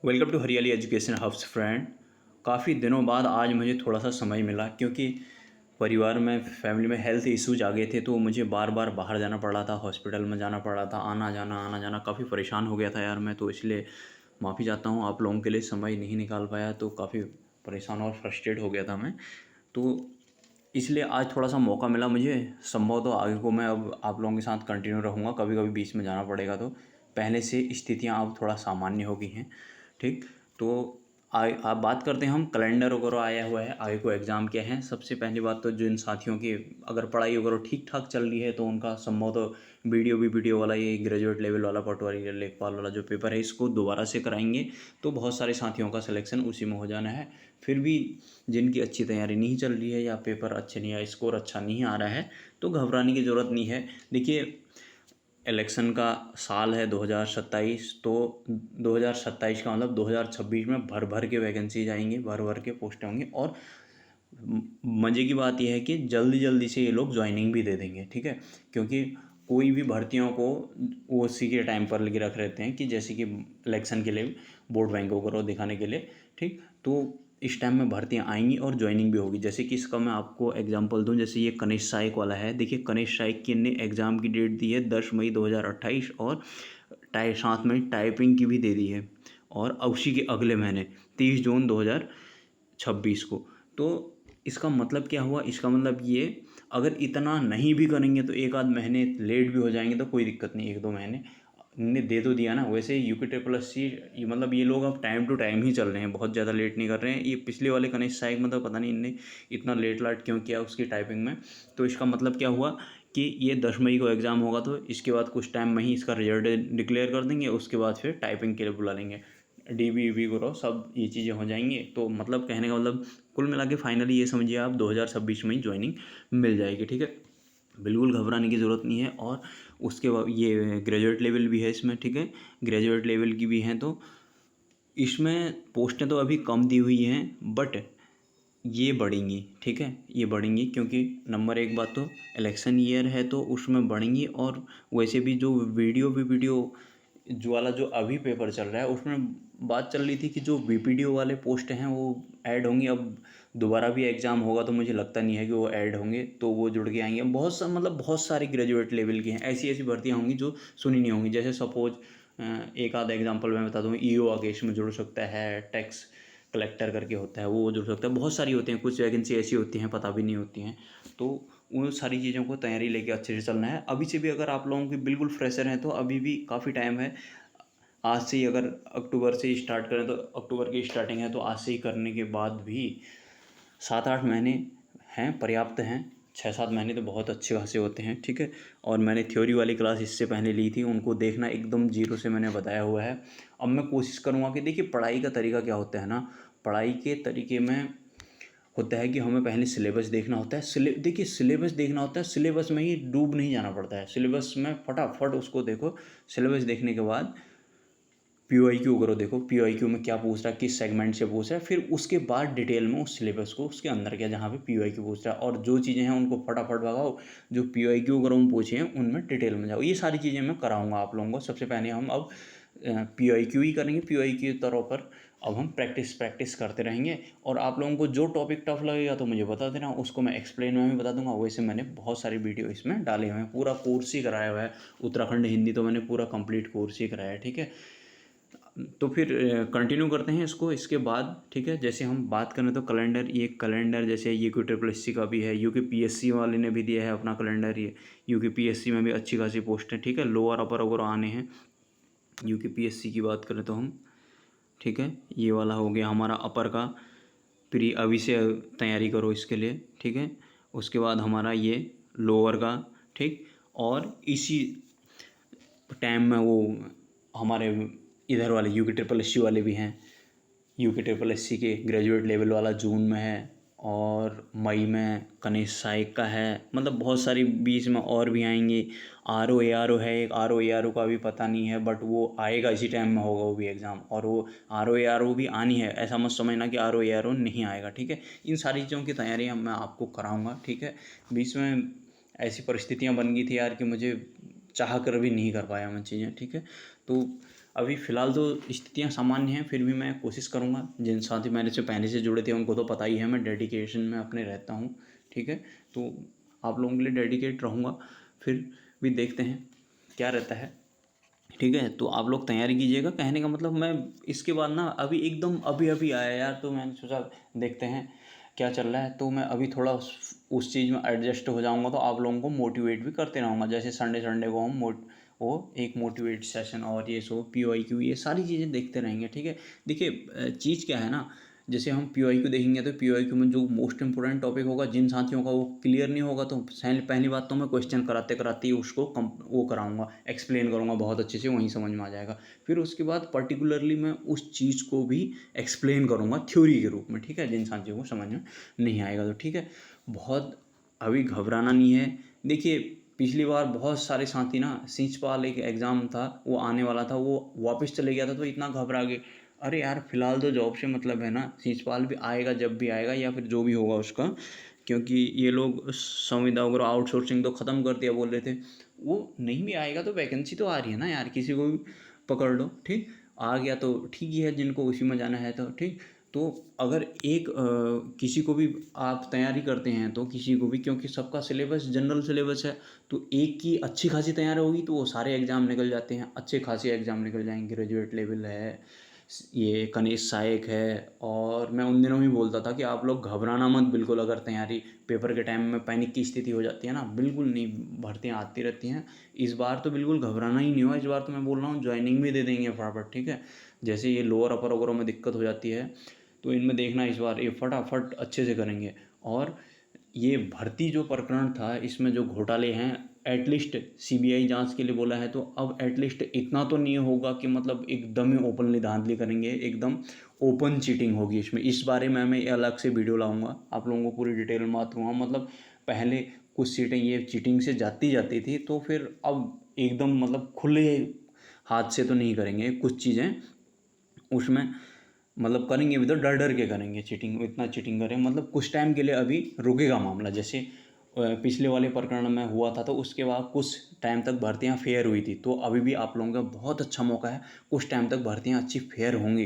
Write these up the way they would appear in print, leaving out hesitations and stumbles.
Welcome to हरियाली education hubs friend. काफ़ी दिनों बाद आज मुझे थोड़ा सा समय मिला क्योंकि परिवार में फैमिली में हेल्थ इश्यूज आ गए थे, तो मुझे बार बार बाहर जाना पड़ रहा था, हॉस्पिटल में जाना पड़ रहा था, आना जाना काफ़ी परेशान हो गया था यार मैं। तो इसलिए माफ़ी चाहता हूँ, आप लोगों के लिए समय नहीं निकाल पाया, तो काफ़ी परेशान और फ्रस्ट्रेट हो गया था मैं। तो इसलिए आज थोड़ा सा मौका मिला मुझे। संभव तो आगे को मैं अब आप लोगों के साथ कंटिन्यू रहूँगा, कभी कभी बीच में जाना पड़ेगा। तो पहले से स्थितियाँ अब थोड़ा सामान्य हो गई हैं। ठीक, तो आप बात करते हैं, हम कैलेंडर वगैरह आया हुआ है, आगे को एग्ज़ाम क्या है। सबसे पहली बात तो जिन साथियों की अगर पढ़ाई वगैरह ठीक ठाक चल रही है तो उनका संभव तो वीडियो वाला ये ग्रेजुएट लेवल वाला पटवारी या लेखपाल वाला जो पेपर है इसको दोबारा से कराएंगे, तो बहुत सारे साथियों का सिलेक्शन उसी में हो जाना है। फिर भी जिनकी अच्छी तैयारी नहीं चल रही है या पेपर अच्छे नहीं आया, स्कोर अच्छा नहीं आ रहा है, तो घबराने की ज़रूरत नहीं है। देखिए, इलेक्शन का साल है 2027, तो 2027 का मतलब 2026 में भर भर के वैकेंसीज आएंगी, भर भर के पोस्टें होंगी। और मज़े की बात यह है कि जल्दी जल्दी से ये लोग ज्वाइनिंग भी दे देंगे, ठीक है। क्योंकि कोई भी भर्तियों को वो उसी के टाइम पर लेके रख रहते हैं कि जैसे कि इलेक्शन के लिए वोट बैंक वगैरह दिखाने के लिए, ठीक। तो इस टाइम में भर्तियाँ आएंगी और ज्वाइनिंग भी होगी। जैसे कि इसका मैं आपको एग्जांपल दूं, जैसे ये कनिष्ठ सहायक वाला है। देखिए, कनिष्ठ सहायक की ने एग्ज़ाम की डेट दी है 10 मई 2028, और साथ में टाइपिंग की भी दे दी है, और उसी के अगले महीने 30 जून 2026 को। तो इसका मतलब क्या हुआ, इसका मतलब ये, अगर इतना नहीं भी करेंगे तो एक आध महीने लेट भी हो जाएंगे तो कोई दिक्कत नहीं, एक दो महीने ने दे तो दिया ना। वैसे UP SSC मतलब ये लोग अब टाइम टू टाइम ही चल रहे हैं, बहुत ज़्यादा लेट नहीं कर रहे हैं। ये पिछले वाले कनिष्ठ सहायक मतलब पता नहीं इनने इतना लेट लाट क्यों किया उसकी टाइपिंग में। तो इसका मतलब क्या हुआ कि ये 10 मई को एग्ज़ाम होगा, तो इसके बाद कुछ टाइम में ही इसका रिजल्ट डिक्लेयर कर देंगे, उसके बाद फिर टाइपिंग के लिए बुला लेंगे। DB करो, सब ये चीज़ें हो जाएंगी। तो मतलब कहने का मतलब कुल मिला के फाइनली ये समझिए आप 2026 में ही ज्वाइनिंग मिल जाएगी, ठीक है। बिल्कुल घबराने की ज़रूरत नहीं है। और उसके बाद ये ग्रेजुएट लेवल भी है इसमें, ठीक है, ग्रेजुएट लेवल की भी हैं। तो इसमें पोस्टें तो अभी कम दी हुई हैं, बट ये बढ़ेंगी, ठीक है, ये बढ़ेंगी क्योंकि नंबर एक बात तो इलेक्शन ईयर है, तो उसमें बढ़ेंगी। और वैसे भी जो वीडियो जो वाला जो अभी पेपर चल रहा है उसमें बात चल रही थी कि जो VPDO वाले पोस्ट हैं वो ऐड होंगी। अब दोबारा भी एग्ज़ाम होगा तो मुझे लगता नहीं है कि वो ऐड होंगे, तो वो जुड़ के आएंगे। मतलब बहुत सारी ग्रेजुएट लेवल की हैं, ऐसी ऐसी भर्तियाँ होंगी जो सुनी नहीं होंगी। जैसे सपोज एक आधा एग्जांपल मैं बता दूँ, EO आगे इसमें जुड़ सकता है, टैक्स कलेक्टर करके होता है वो जुड़ सकता है। बहुत सारी होती हैं, कुछ वैकेंसी ऐसी होती हैं पता भी नहीं होती हैं। तो उन सारी चीज़ों को तैयारी लेके अच्छे से चलना है। अभी से भी अगर आप लोगों की बिल्कुल फ्रेशर हैं तो अभी भी काफ़ी टाइम है। आज से ही अगर अक्टूबर से ही स्टार्ट करें तो अक्टूबर की स्टार्टिंग है, तो आज से ही करने के बाद भी 7-8 महीने हैं, पर्याप्त हैं। 6-7 महीने तो बहुत अच्छे खासे होते हैं, ठीक है। और मैंने थ्योरी वाली क्लास इससे पहले ली थी, उनको देखना एकदम जीरो से मैंने बताया हुआ है। अब मैं कोशिश करूँगा कि देखिए, पढ़ाई का तरीका क्या होता है ना, पढ़ाई के तरीके में होता है कि हमें पहले सिलेबस देखना होता है। देखिए, सिलेबस देखना होता है, सिलेबस में ही डूब नहीं जाना पड़ता है। सिलेबस में फटाफट उसको देखो, सिलेबस देखने के बाद PYQ करो, देखो PYQ में क्या पूछ रहा है, किस सेगमेंट से पूछ रहा है, फिर उसके बाद डिटेल में उस सिलेबस को उसके अंदर क्या जहाँ पे PYQ पूछ रहा है, और जो चीज़ें हैं उनको फटाफट भगाओ। जो PYQ वगैरह में पूछे हैं उनमें डिटेल में जाओ। ये सारी चीज़ें मैं कराऊंगा आप लोगों को। सबसे पहले हम अब PYQ ही करेंगे, PYQ तौर पर अब हम प्रैक्टिस करते रहेंगे। और आप लोगों को जो टॉपिक टफ लगेगा तो मुझे बता देना, उसको मैं एक्सप्लेन में भी बता दूंगा। वैसे मैंने बहुत सारी वीडियो इसमें डाले हुए हैं, पूरा कोर्स ही कराया हुआ है। उत्तराखंड हिंदी तो मैंने पूरा कंप्लीट कोर्स ही कराया है, ठीक है। तो फिर कंटिन्यू करते हैं इसको इसके बाद, ठीक है। जैसे हम बात करें तो कैलेंडर, ये कैलेंडर जैसे ये UP SSC का भी है, UPSC वाले ने भी दिया है अपना कैलेंडर। ये UPSC में भी अच्छी खासी पोस्ट है, ठीक है। लोअर अपर वगैरह आने हैं। UPSC की बात करें तो हम, ठीक है, ये वाला हो गया हमारा अपर का। प्री अभी से तैयारी करो इसके लिए, ठीक है। उसके बाद हमारा ये लोअर का, ठीक। और इसी टाइम में वो हमारे इधर वाले UP SSC वाले भी हैं। UP SSC के ग्रेजुएट लेवल वाला जून में है, और मई में कनिष्ठ सहायक का है। मतलब बहुत सारी बीच में और भी आएंगी। RO ARO है एक, RO ARO का भी पता नहीं है, बट वो आएगा इसी टाइम में होगा वो भी एग्ज़ाम। और वो RO ARO भी आनी है, ऐसा मत समझना कि RO ARO नहीं आएगा, ठीक है। इन सारी चीज़ों की तैयारी मैं आपको कराऊँगा, ठीक है। बीच में ऐसी परिस्थितियाँ बन गई थी यार कि मुझे चाह कर भी नहीं कर पाया मैं चीज़ें, ठीक है। तो अभी फ़िलहाल तो स्थितियाँ सामान्य हैं, फिर भी मैं कोशिश करूँगा। जिन साथी मेरे से पहले से जुड़े थे उनको तो पता ही है मैं डेडिकेशन में अपने रहता हूँ, ठीक है। तो आप लोगों के लिए डेडिकेट रहूँगा, फिर भी देखते हैं क्या रहता है, ठीक है। तो आप लोग तैयारी कीजिएगा। कहने का मतलब मैं इसके बाद ना अभी एकदम अभी आया यार, तो मैंने सोचा देखते हैं क्या चल रहा है, तो मैं अभी थोड़ा उस चीज़ में एडजस्ट हो जाऊंगा, तो आप लोगों को मोटिवेट भी करते रहूँगा। जैसे संडे संडे को हम वो एक मोटिवेट सेशन और ये सो PYQ ये सारी चीज़ें देखते रहेंगे, ठीक है। देखिए चीज़ क्या है ना, जैसे हम PYQ देखेंगे तो PYQ में जो मोस्ट इंपॉर्टेंट टॉपिक होगा, जिन साथियों का वो क्लियर नहीं होगा, तो पहली बात तो मैं क्वेश्चन कराते कराते ही उसको वो कराऊंगा, एक्सप्लेन करूंगा बहुत अच्छे से, वहीं समझ में आ जाएगा। फिर उसके बाद पर्टिकुलरली मैं उस चीज़ को भी एक्सप्लेन करूंगा थ्योरी के रूप में, ठीक है, जिन साथियों को समझ में नहीं आएगा तो, ठीक है। बहुत अभी घबराना नहीं है। देखिए पिछली बार बहुत सारे साथी ना, सिंचपाल एक एग्ज़ाम था वो आने वाला था, वो वापस चले गया था, तो इतना घबरा गए। अरे यार फ़िलहाल तो जॉब से मतलब है ना, सिंचपाल भी आएगा जब भी आएगा, या फिर जो भी होगा उसका, क्योंकि ये लोग संविदा वगैरह आउटसोर्सिंग तो ख़त्म कर दिया बोल रहे थे। वो नहीं भी आएगा तो वैकेंसी तो आ रही है ना यार, किसी को भी पकड़ लो, ठीक। आ गया तो ठीक ही है, जिनको उसी में जाना है तो ठीक। तो अगर एक किसी को भी आप तैयारी करते हैं तो किसी को भी, क्योंकि सबका सिलेबस जनरल सिलेबस है, तो एक की अच्छी खासी तैयारी होगी तो वो सारे एग्ज़ाम निकल जाते हैं, अच्छे खासे एग्ज़ाम निकल जाएंगे। ग्रेजुएट लेवल है, ये कनिष्ठ सहायक है, और मैं उन दिनों भी बोलता था कि आप लोग घबराना मत बिल्कुल। अगर तैयारी पेपर के टाइम में पैनिक की स्थिति हो जाती है ना, बिल्कुल नहीं, भर्तियाँ आती रहती हैं। इस बार तो बिल्कुल घबराना ही नहीं हुआ। इस बार तो मैं बोल रहा हूँ ज्वाइनिंग भी दे देंगे फटाफट, ठीक है। जैसे ये लोअर अपर वगैरह में दिक्कत हो जाती है, तो इनमें देखना इस बार ये फटाफट अच्छे से करेंगे। और ये भर्ती जो प्रकरण था, इसमें जो घोटाले हैं, एटलीस्ट CBI जांच के लिए बोला है, तो अब एटलीस्ट इतना तो नहीं होगा कि मतलब एकदम ही ओपनली धांधली करेंगे, एकदम ओपन चीटिंग होगी इसमें। इस बारे में मैं अलग से वीडियो लाऊंगा, आप लोगों को पूरी डिटेल में बात करूँगा। मतलब पहले कुछ सीटें ये चीटिंग से जाती थी, तो फिर अब एकदम मतलब खुले हाथ से तो नहीं करेंगे कुछ चीज़ें उसमें, मतलब करेंगे भी तो डर डर के करेंगे। चीटिंग इतना चीटिंग करें मतलब कुछ टाइम के लिए अभी रुकेगा मामला। जैसे पिछले वाले प्रकरण में हुआ था, तो उसके बाद कुछ टाइम तक भर्तियां फेयर हुई थी, तो अभी भी आप लोगों का बहुत अच्छा मौका है, कुछ टाइम तक भर्तियां अच्छी फेयर होंगी,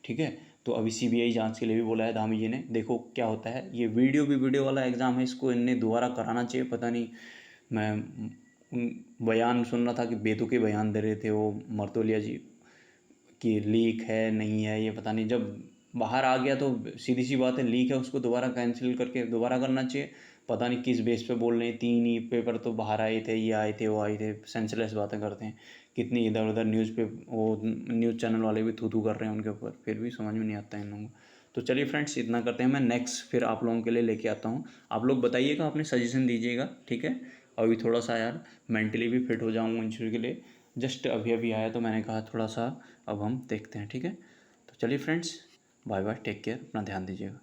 ठीक है। तो अभी CBI जांच के लिए भी बोला है धामी जी ने, देखो क्या होता है। ये वीडियो वाला एग्ज़ाम है, इसको इनने दोबारा कराना चाहिए, पता नहीं। मैं बयान सुन रहा था कि बेतुके बयान दे रहे थे वो मर्तोलिया जी, कि लीक है नहीं है ये पता नहीं। जब बाहर आ गया तो सीधी सी बात है, लीक है, उसको दोबारा कैंसिल करके दोबारा करना चाहिए। पता नहीं किस बेस पे बोल रहे हैं, 3 ही पेपर तो बाहर आए थे, ये आए थे वो आए थे, सेंसलेस बातें करते हैं। कितनी इधर उधर न्यूज़ पे वो न्यूज़ चैनल वाले भी थू थू कर रहे हैं उनके ऊपर, फिर भी समझ में नहीं आता इन लोगों को। तो चलिए फ्रेंड्स इतना करते हैं, मैं नेक्स्ट फिर आप लोगों के लिए लेके आता हूँ। आप लोग बताइएगा, अपने सजेशन दीजिएगा, ठीक है। अभी थोड़ा सा यार मेंटली भी फिट हो जाऊँगा इंटरव्यू के लिए, जस्ट अभी आया तो मैंने कहा थोड़ा सा अब हम देखते हैं, ठीक है। तो चलिए friends, bye bye, take care, अपना ध्यान दीजिएगा।